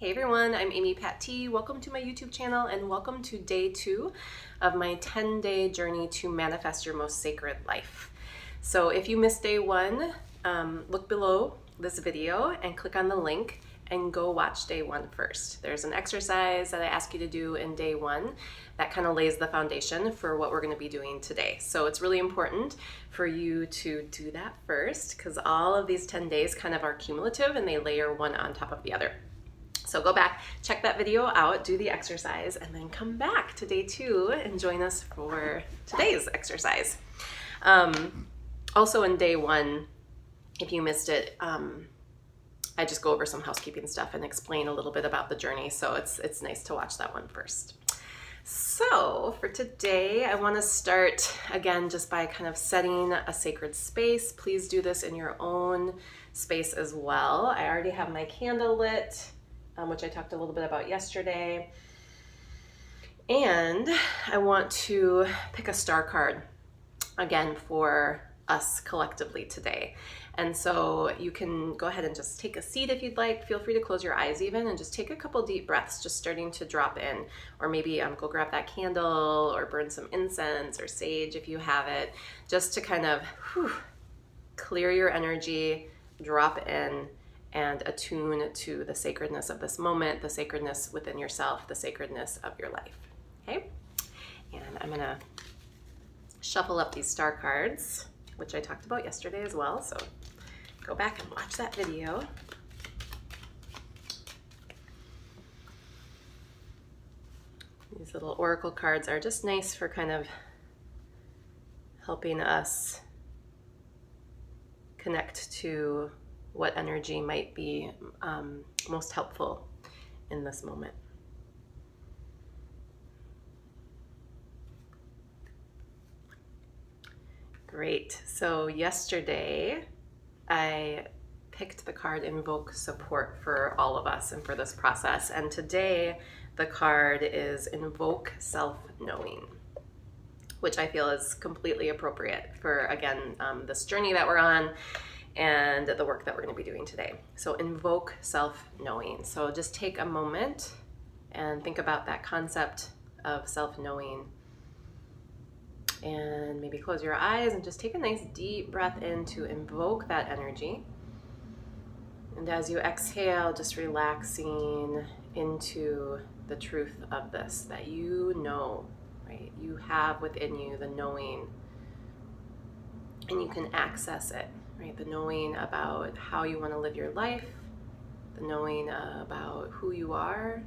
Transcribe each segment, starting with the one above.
Hey everyone, I'm Amy Patee. Welcome to my YouTube channel and welcome to day 2 of my 10-day journey to manifest your most sacred life. So if you missed day 1, look below this video and click on the link and go watch day 1 first. There's an exercise that I ask you to do in day 1 that kind of lays the foundation for what we're going to be doing today. So it's really important for you to do that first because all of these 10 days kind of are cumulative and they layer one on top of the other. So go back, check that video out, do the exercise, and then come back to day 2 and join us for today's exercise. Also in day 1, if you missed it, I just go over some housekeeping stuff and explain a little bit about the journey, so it's nice to watch that one first. So for today, I want to start again just by kind of setting a sacred space. Please do this in your own space as well. I already have my candle lit, which I talked a little bit about yesterday. And I want to pick a star card again for us collectively today. And so you can go ahead and just take a seat if you'd like. Feel free to close your eyes even and just take a couple deep breaths, just starting to drop in. Or maybe go grab that candle or burn some incense or sage if you have it, just to kind of clear your energy, drop in, and attune to the sacredness of this moment, the sacredness within yourself, the sacredness of your life, okay? And I'm gonna shuffle up these star cards, which I talked about yesterday as well, so go back and watch that video. These little oracle cards are just nice for kind of helping us connect to what energy might be most helpful in this moment. Great. So yesterday I picked the card Invoke Support for all of us and for this process. And today the card is Invoke Self-Knowing, which I feel is completely appropriate for, again, this journey that we're on and the work that we're going to be doing today. So invoke self-knowing. So just take a moment and think about that concept of self-knowing. And maybe close your eyes and just take a nice deep breath in to invoke that energy. And as you exhale, just relaxing into the truth of this, that you know, right? You have within you the knowing, and you can access it. Right, the knowing about how you want to live your life, the knowing about who you are,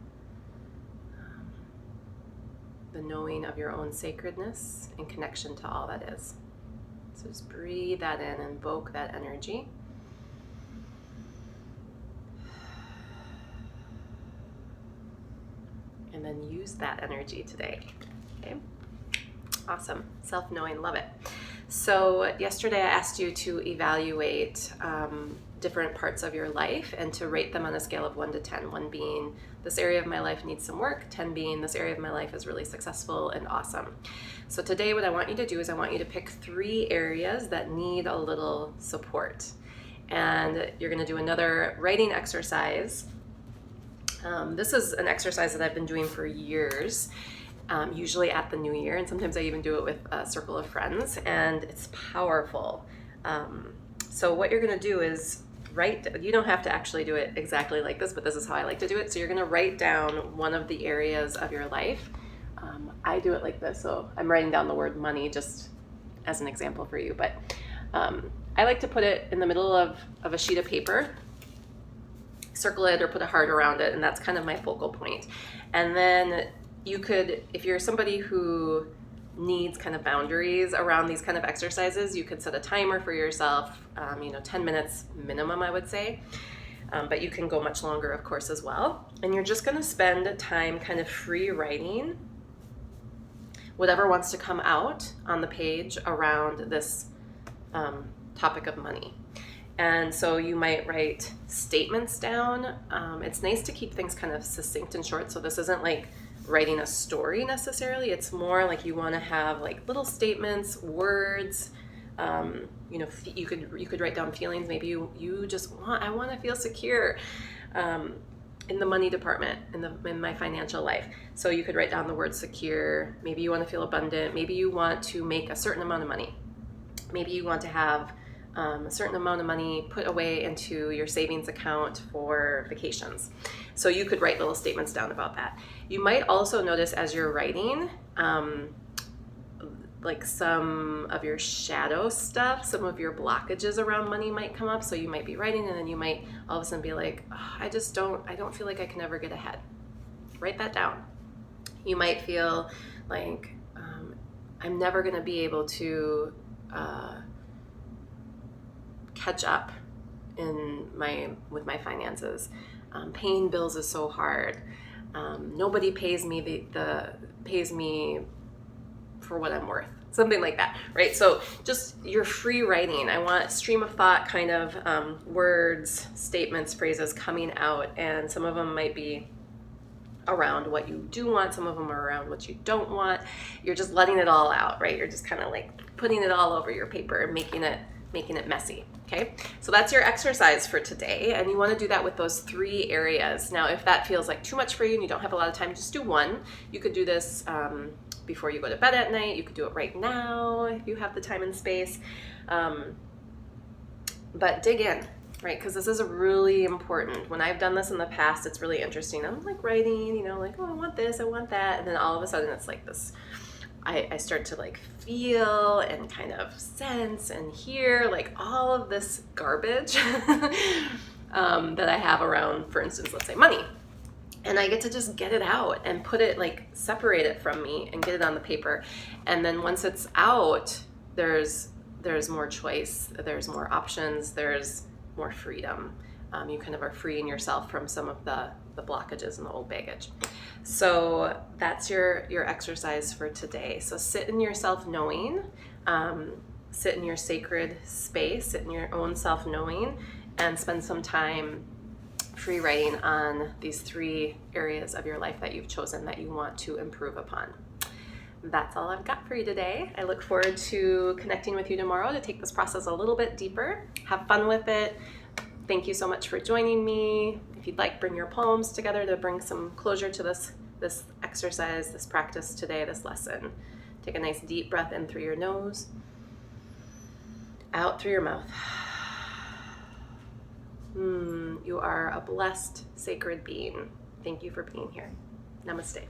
the knowing of your own sacredness and connection to all that is. So just breathe that in, invoke that energy. And then use that energy today, okay? Awesome, self-knowing, love it. So yesterday I asked you to evaluate different parts of your life and to rate them on a scale of 1 to 10. 1 being this area of my life needs some work, 10 being this area of my life is really successful and awesome. So today what I want you to do is I want you to pick 3 areas that need a little support. And you're going to do another writing exercise. This is an exercise that I've been doing for years. Usually at the new year, and sometimes I even do it with a circle of friends, and it's powerful. So what you're going to do is you don't have to actually do it exactly like this, but this is how I like to do it. So you're going to write down one of the areas of your life. I do it like this, so I'm writing down the word money just as an example for you, but I like to put it in the middle of a sheet of paper, circle it or put a heart around it, and that's kind of my focal point. And then you could, if you're somebody who needs kind of boundaries around these kind of exercises, you could set a timer for yourself, 10 minutes minimum, I would say. But you can go much longer, of course, as well. And you're just going to spend time kind of free writing whatever wants to come out on the page around this topic of money. And so you might write statements down. It's nice to keep things kind of succinct and short. So this isn't like writing a story necessarily. It's more like you want to have like little statements, words. You could write down feelings. Maybe you just I want to feel secure. in the money department, in my financial life. So you could write down the word secure. Maybe you want to feel abundant. Maybe you want to make a certain amount of money. Maybe you want to have a certain amount of money put away into your savings account for vacations. So you could write little statements down about that. You might also notice as you're writing, like some of your shadow stuff, some of your blockages around money might come up. So you might be writing and then you might all of a sudden be like, oh, I don't feel like I can ever get ahead. Write that down. You might feel like I'm never going to be able to catch up with my finances. Paying bills is so hard. Nobody pays me pays me for what I'm worth. Something like that, right? So just your free writing. I want stream of thought kind of words, statements, phrases coming out, and some of them might be around what you do want, some of them are around what you don't want. You're just letting it all out, right? You're just kind of like putting it all over your paper and making it messy. Okay, so that's your exercise for today, and you want to do that with those 3 areas. Now, if that feels like too much for you and you don't have a lot of time, just do one. You could do this before you go to bed at night. You could do it right now if you have the time and space. But dig in, right? Because this is really important. When I've done this in the past, it's really interesting. I'm like writing, like, oh, I want this, I want that. And then all of a sudden it's like this, I start to like feel and kind of sense and hear like all of this garbage that I have around, for instance, let's say money. And I get to just get it out and put it, like separate it from me and get it on the paper. And then once it's out, there's more choice, there's more options, there's more freedom. You kind of are freeing yourself from some of the blockages and the old baggage. So that's your exercise for today. So sit in your self-knowing, sit in your sacred space, sit in your own self-knowing, and spend some time free writing on these 3 areas of your life that you've chosen that you want to improve upon. That's all I've got for you today. I look forward to connecting with you tomorrow to take this process a little bit deeper. Have fun with it. Thank you so much for joining me. If you'd like, bring your palms together to bring some closure to this exercise, this practice today, this lesson. Take a nice deep breath in through your nose, out through your mouth. You are a blessed, sacred being. Thank you for being here. Namaste.